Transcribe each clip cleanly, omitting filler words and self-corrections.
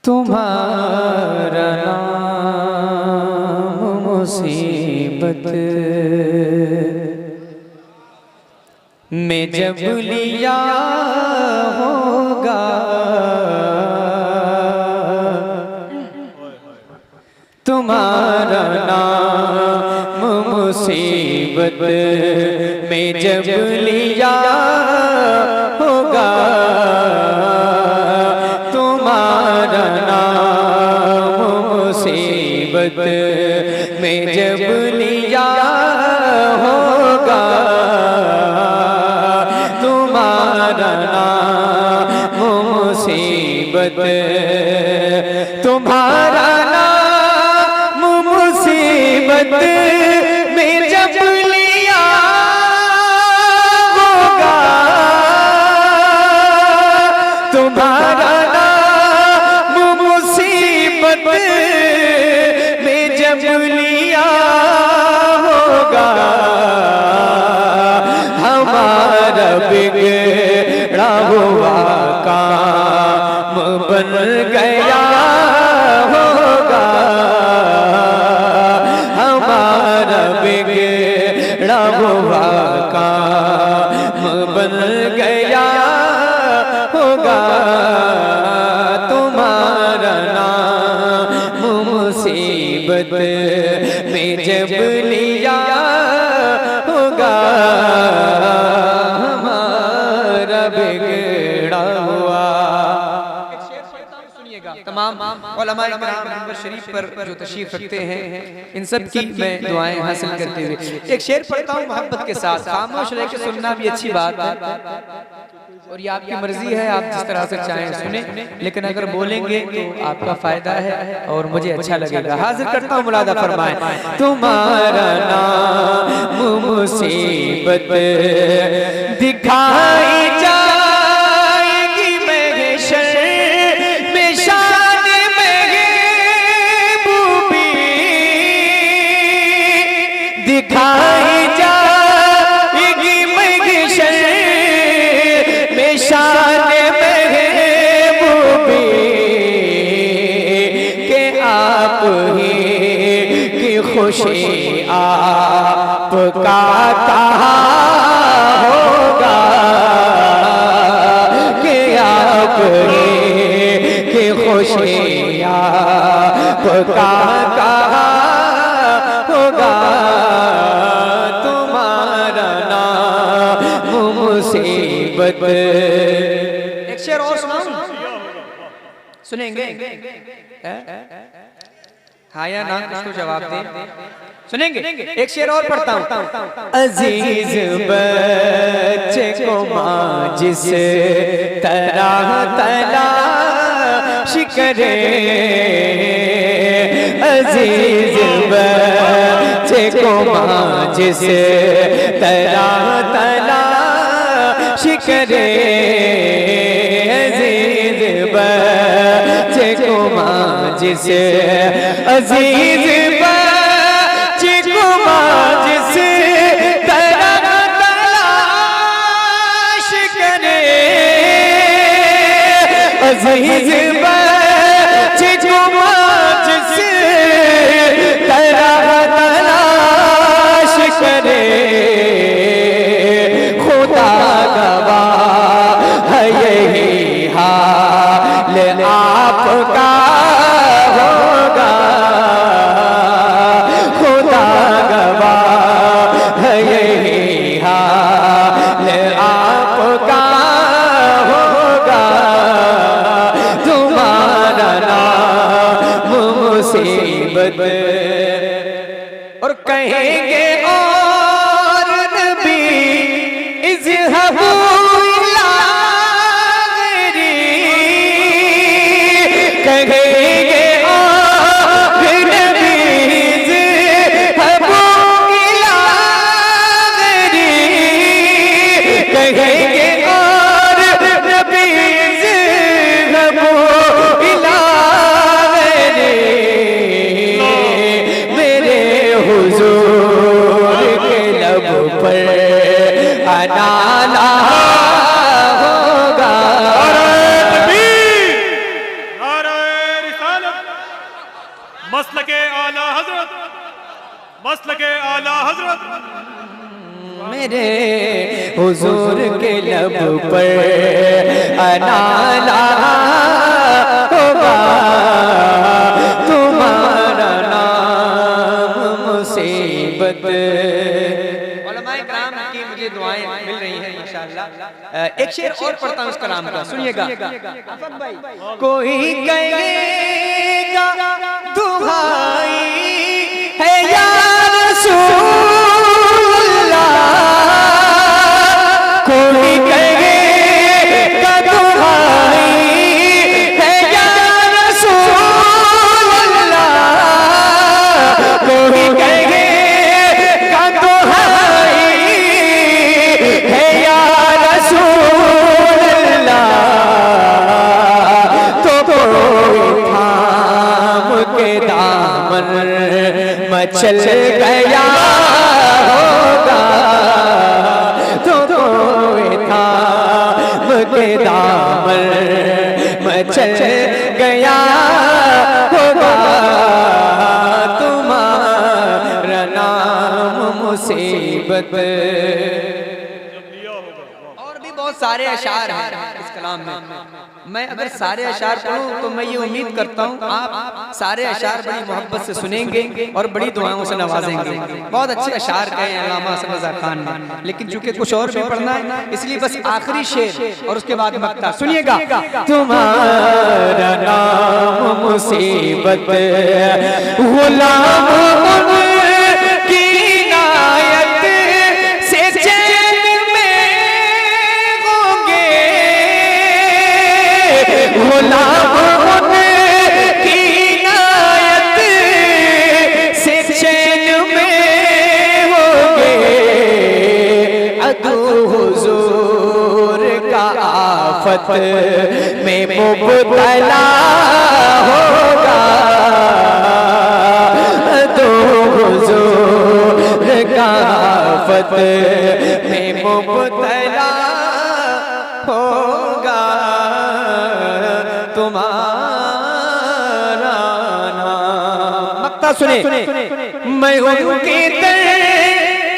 तुम्हारा नाम मुसीबत में जब लिया होगा, तुम्हारा नाम मुसीबत में जब लिया होगा, तुम्हारा नाम मुसीबत में जब लिया होगा, तुम्हारा नाम मुसीबत, तुम्हारा नाम मुसीबत में जब लिया होगा, तुम्हारा नाम मुसीबत में जब लिया होगा, हमारा बिगड़ा हुआ काम बन गया होगा, हमारा बिगड़ा हुआ काम बन गया होगा, तुम्हारा नाम मुसीबत में जब लिया होगा, हमारा बिगड़ा हुआ। तमाम उलमाए किराम शरीफ पर जो तशरीफ रखते हैं, इन सब की मैं दुआएं हासिल करते हुए एक शेर पढ़ता हूँ मोहब्बत के साथ। खामोश रह के सुनना भी अच्छी बात है और ये आपकी मर्जी है, आप जिस तरह से चाहें सुने, लेकिन अगर बोलेंगे तो आपका फायदा है और मुझे अच्छा लगेगा। हाजिर करता हूँ, मुलादा फरमाएं। तुम्हारा नाम मुसीबत दिखाई जाएगी महशर में, शान महबूबी दिखाई जाएगी महशर में, शान महबूबी के आप ही की खुशी आपका कहा होगा, कि आप ही की खुशी आपका कहा होगा, तुम्हारा नाम मुसीबत। एक शेर और सुनाऊं, सुनेंगे? हाँ या ना, कुछ तो जवाब दे। सुनेंगे? एक शेर और पढ़ता हूँ। अजीज बच्चे को माँ जिस तरह तलाश करे, अजीज बच्चे को माँ जिस तरह तलाश करे, अजीज बच्चे को माँ जिस, अजीज बच्चे को माँ जिस तरह तलाश करे, अजीज बच्चे को माँ जिस तरह तलाश करे, खुदा गवाह है यही हाल आपका होगा, खुदा गवाह है यही हाल आपका होगा, तुम्हारा नाम मुसीबत। और कहेंगे और नबी इज़हबू इला गैरी, कहेंगे और नबी इज़हबू इला गैरी, कहेंगे और नबी इज़हबू इला गैरी, मेरे हुजूर मसलके आला हजरत, मसलके आला हजरत। मेरे हुजूर के लब पर अनाला होगा, तुम्हारा नाम मुसीबत। उलमाए किराम की मुझे दुआएं मिल रही हैं इंशाअल्लाह। एक शेर और पढ़ता हूँ उस कलाम का, सुनिएगा। कोई कहेगा दुहाई है या रसूलल्लाह, कोई कहेगा दुहाई है या रसूलल्लाह, कोई कहेगा दुहाई है या रसूलल्लाह, तो कोई थाम के दामन मचल गया होगा, तो कोई थाम के दामन मचल गया होगा, तुम्हारा नाम मुसीबत। और भी बहुत सारे अशार हैं इस कलाम में। मैं अगर सारे अशार पढ़ूं तो मैं ये उम्मीद करता हूँ आप सारे अशार बड़ी मोहब्बत से सुनेंगे और बड़ी दुआओं से नवाजेंगे। बहुत अच्छे अशार कहे हैं अल्लामा हसन रज़ा खान ने, लेकिन चूंकि कुछ और भी पढ़ना है इसलिए बस आखिरी शेर और उसके बाद मक्ता सुनिएगा। तुम्हारा नाम मुसीबत, गुलाम उनकी इनायत से चैन में होंगे, गुलाम उनकी इनायत से चैन में होंगे, अदू हुजूर का आफत में मुब्तला होगा, अदू हुजूर का आफत में मुब्तला होगा, तुम्हारा नाम। मक्ता सुने। मैं उनके दर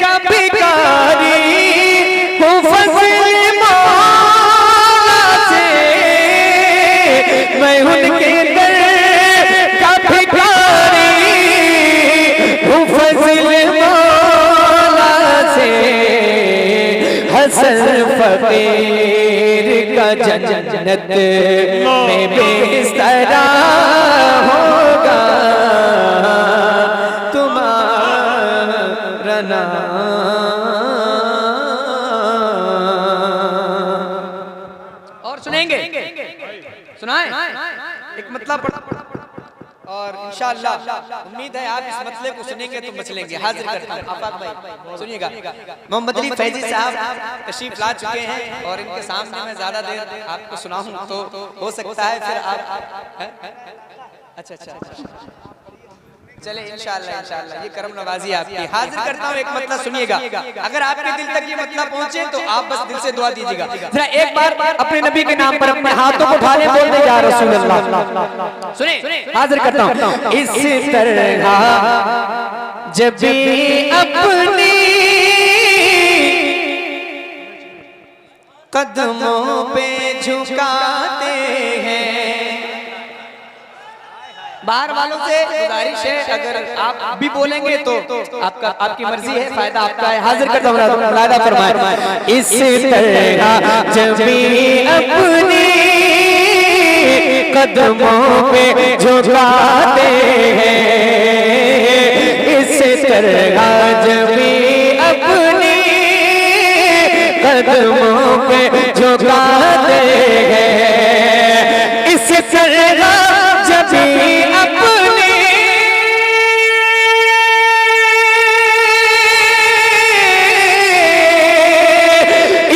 का भिखारी हूँ फज़ल मौला से, मैं उनके दर का भिखारी हूँ फज़ल मौला से, हसन फकीर का जन्नत में बिस्तरा होगा, तुम्हारा नाम। और सुनेंगे, सुनाएं एक मतलब पढ़ा और इंशाअल्लाह उम्मीद है आप इस मतले को सुनेंगे तो मचलेंगे। हाजिर करता हूं आफाक भाई, सुनिएगा। मोहम्मद अली फैजी साहब तशरीफ ला चुके हैं और इनके सामने मैं ज्यादा देर आपको सुनाऊं तो हो सकता है फिर आप अच्छा चले इंशाअल्लाह इंशाअल्लाह ये करम नवाजी आपकी। हाजिर करता हूँ एक मतलब सुनिएगा। अगर आपके दिल तक ये मतलब पहुंचे तो आप बस दिल से दुआ दीजिएगा। जरा एक बार अपने नबी के नाम पर अपने हाथों को उठा ले, बोल दे या रसूल अल्लाह। सुने, हाजिर करता हूँ। इस तरह जब भी अपनी कदमों पे झुकाते हैं, बाहर वालों से गुजारिश है अगर आप भी बोलेंगे तो आपकी मर्जी है, फायदा आपका है। हाजिर करता हूं, मुलादा फरमाए। इस तरह जब भी अपनी कदमों पे झुकाते हैं, इस तरह जब भी अपनी कदमों पे झुकाते हैं, इस तरह जब भी अपनी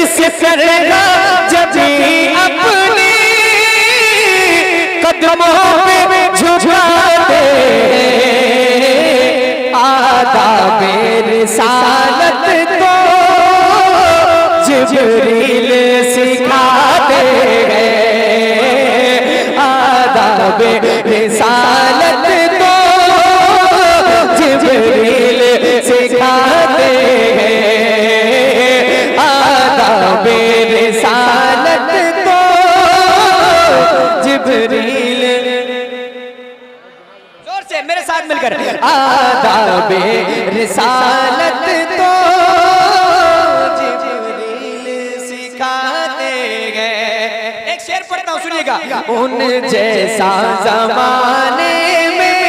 इस तरह जब भी अपनी कदमों पे झुकाते आदाब रिसालत तो जिब्रील सिखाते हैं, आदाब रिसालत तो मेरे साथ मिलकर आदाबे रिसालत तो जिब्रील सिखाते गए। एक शेर पढ़ता हूँ, सुनिएगा। उन जैसा जमाने में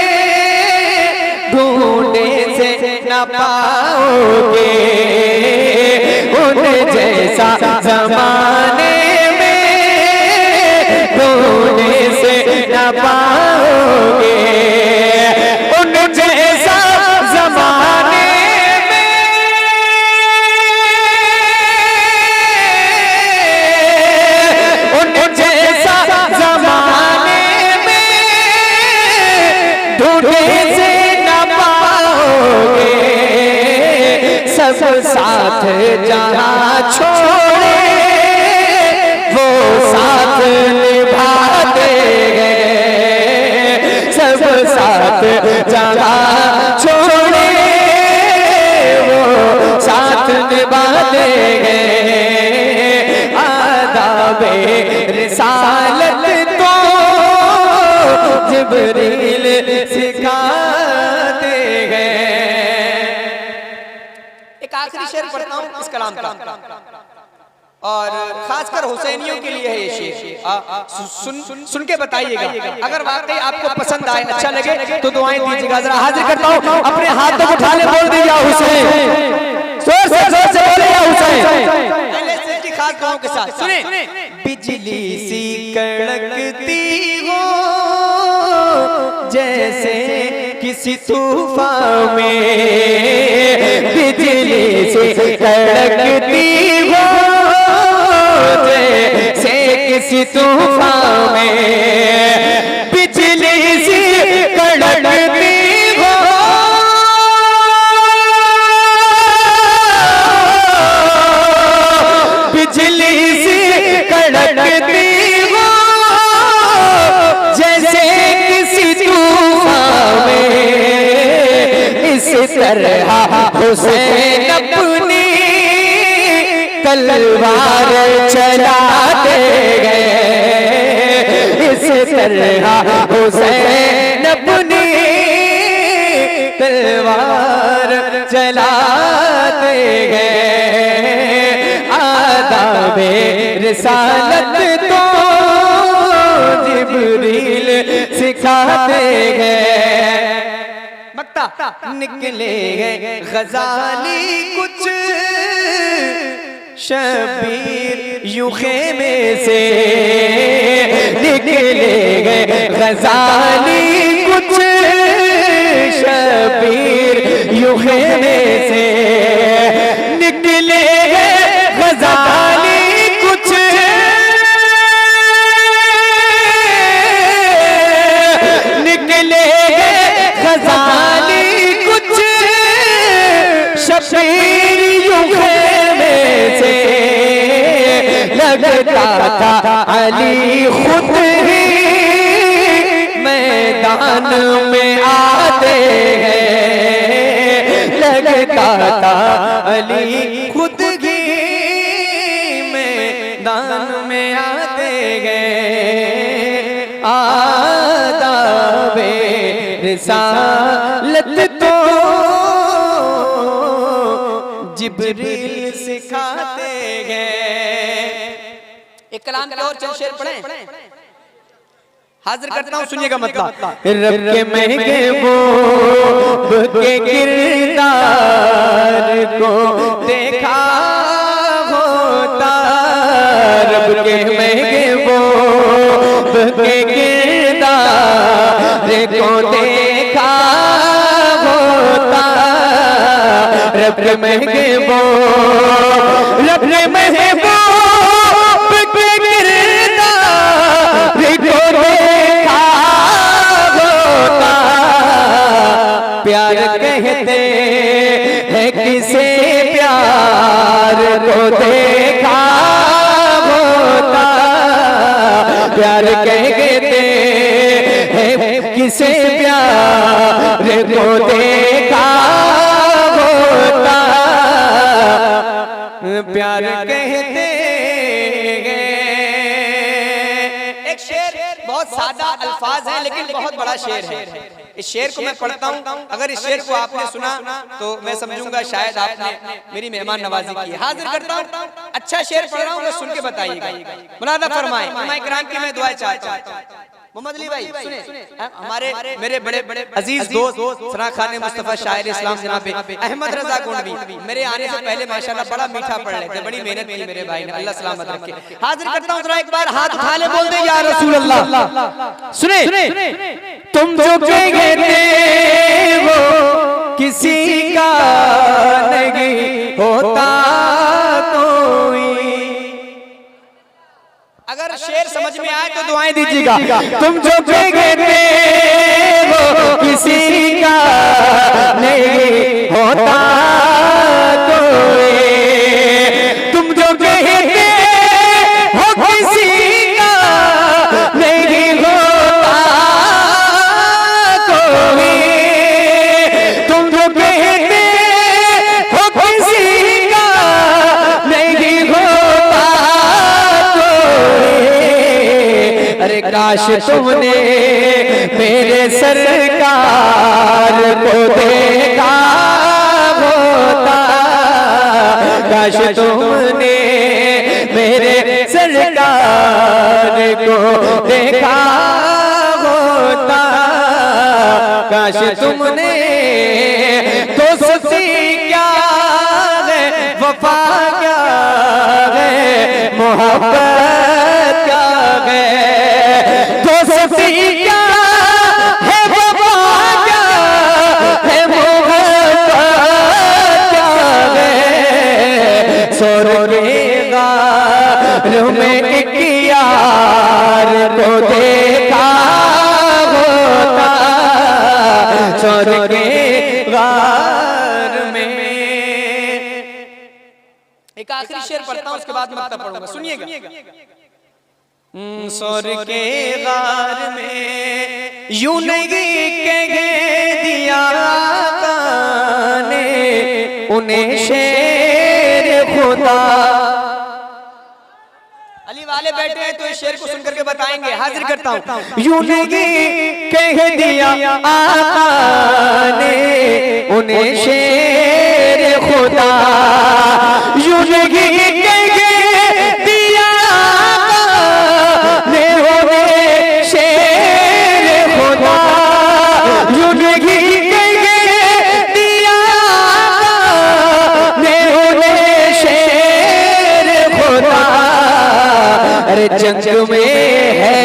ढूंढे से न पाओगे, उन जैसा जमाने न पाओगे, उन जैसा जमाने में, उन जैसा जमाने में ढूंढे से न पाओगे। सब साथ जहाँ छोड़े वो साथ निभाते गए, सब साथ जहाँ छोड़े वो साथ निभाते गए। आदाबे रिसालत तो जिब्रील सिखाते गए। एक आखिरी शेर पढ़ता हूँ इस कलाम का, और खासकर हुसैनियों के लिए है ये शेर। सुन के बताइएगा, अगर वाकई आपको पसंद आए, अच्छा लगे तो दुआएं दीजिएगा। जरा हाजिर करता हूँ, अपने हाथों को उठा ले, बोल दीजिए हुसैन, जोर से बोले या हुसैन। पहले से की खास दुआओं के साथ सुने। बिजली सी कड़कती हो जैसे किसी तूफान में, बिजली से कड़कती हो जैसे किसी तूफान में, बिजली सी कड़कती हो बिजली सी कड़कती हो जैसे किसी तूफान में। इस तरह हुसैन अपनी तलवार चलाते गए, इस तरह हुसैन अपनी तलवार चलाते गए। आदाबे रिसालत तो जिब्रील सिखाते गए। मक्ता निकले गए गजाली कुछ शबीर यूं खेमे से, निकले गए गजाली कुछ शबीर यूं खेमे से, निकले गए गजाली कुछ निकले गए गजाली कुछ शबीर यूं खेमे से। लगता था अली खुद ही मैदान में आते हैं, लगता था अली खुद ही मैदान में आते गए। आदाबे रिसालत तो जिब्रील सिखाते गए। एक कलाम के और चंद शेर पढ़ें, हाजिर करता हूँ, सुनिएगा मतलब। रब के महंगे वो के किरदार को देखा होता, रब के महंगे वो के किरदार को देखा होता, रब के महंगे वो रब के महंगे प्यार कहते हैं किसे प्यार को देखा होता, प्यार कहते हैं किसे प्यार को देखा होता, प्यार कहते हैं। एक शेर बहुत सादा अल्फाज अल्फाज हैं लेकिन बहुत बड़ा शेर है। इस शेर को मैं पढ़ता हूँ, अगर इस शेर को आपने सुना तो मैं समझूंगा शायद आपने मेरी मेहमान नवाजी की है। हाजिर करता हूँ, अच्छा शेर पढ़ रहा हूँ, बस सुन के बताइएगा। मुनादा फरमाए, उलमा इकराम की मैं दुआ चाहता हूँ। मोहम्मद अली भाई सुने, हमारे मेरे बड़े बड़े अजीज दोस्त सना खान मुस्तफा शायर इस्लाम जनाब अहमद रजा गोंडवी मेरे आने से पहले माशाल्लाह बड़ा मीठा पढ़ रहे थे, बड़ी मेहनत की मेरे भाई ने, अल्लाह सलामत रखे। हाजिर करता हूँ, जरा एक बार हाथ उठा ले, बोल दे या रसूल अल्लाह। सुने, तुम जो कहते हो किसी का नहीं होता कोई। अगर शेर समझ में आए तो दुआएं दीजिएगा। तुम जो कहते हो किसी का नहीं होता कोई, तुम जो कहते हो किसी का नहीं होता कोई, तुम जो कहते हो किसी का नहीं होता। अरे काश तुमने मेरे सरकार को देखा होता, काश तुमने मेरे सरकार को देखा होता, काश तुमने दोस्ती क्या है, वफा क्या है, मोहब्बत क्या है, दोस्ती क्या है, वफा क्या है, मोहब्बत क्या है। सोरेगा में एक यार को देखा होता, सोरेगा में। एक आखिरी शेर पढ़ता हूं, उसके बाद मैं मक्तब पढ़ूंगा, सुनिएगा। सोर के गार में यूं नहीं कह दिया ने उन्हें शेर खुदा। अली वाले बैठे हैं तो इस शेर को सुनकर के बताएंगे। हाजिर करता हूँ, यूं नहीं कह दिया आका ने उन्हें शेर खुदा, यूं नहीं कह दिया ने उन्हें शेर खुदा, यूं नहीं कह दिया ने उन्हें शेर खुदा। अरे जंग में है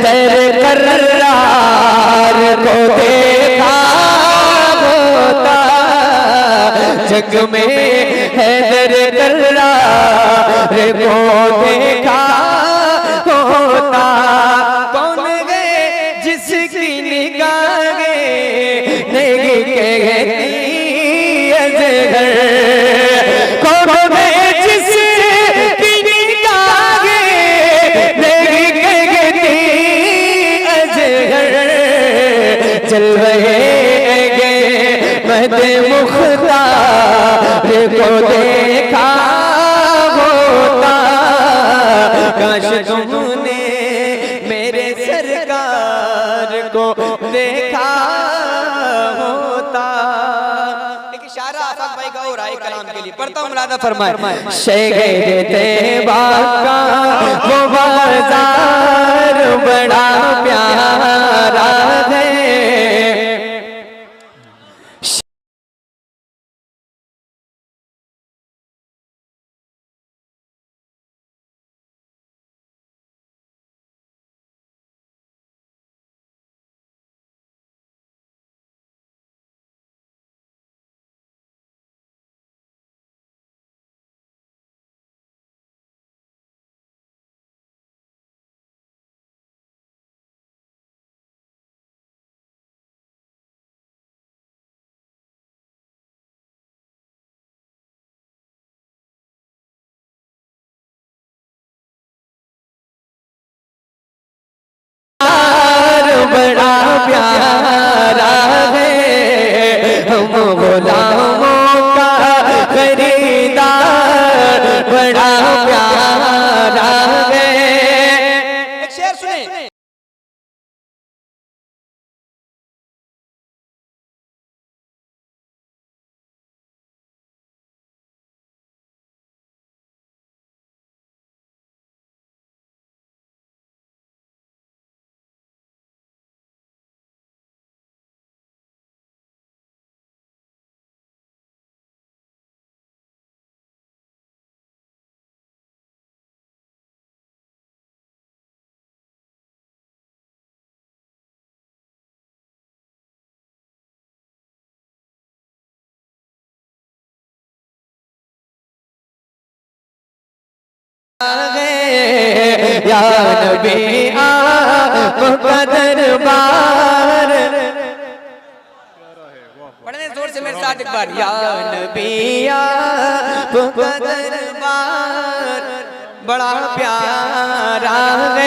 तर कर्रार को देखा होता, जंग में है तर कर्रार को देखा होता। कौन है जिसकी निगाहें नहीं कहती अजगर, कौन है जिसकी निगाहें नहीं कहती अजगर। चल रहे मदे मुख्तार को देखा होता, काश तुमने मेरे सरकार को देखा होता। एक इशारा आफाक भाई का हो रहा है कलाम के लिए, पढ़ता हूँ, मुलादा फरमाए। शहर तैयबा का वो बाजार बड़ा प्यारा है, नबी आपका दरबार। पढ़ने जोर से मेरे साथ एक बार, या नबी आपका दरबार बड़ा प्यारा है